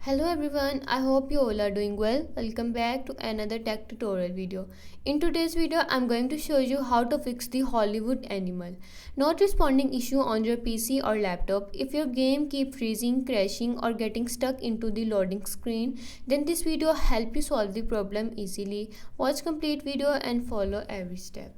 Hello everyone, I hope you all are doing well. Welcome back to another tech tutorial video. In today's video, I'm going to show you how to fix the Hollywood Animal not responding issue on your PC or laptop. If your game keep freezing, crashing or getting stuck into the loading screen, then this video help you solve the problem easily. Watch complete video and follow every step.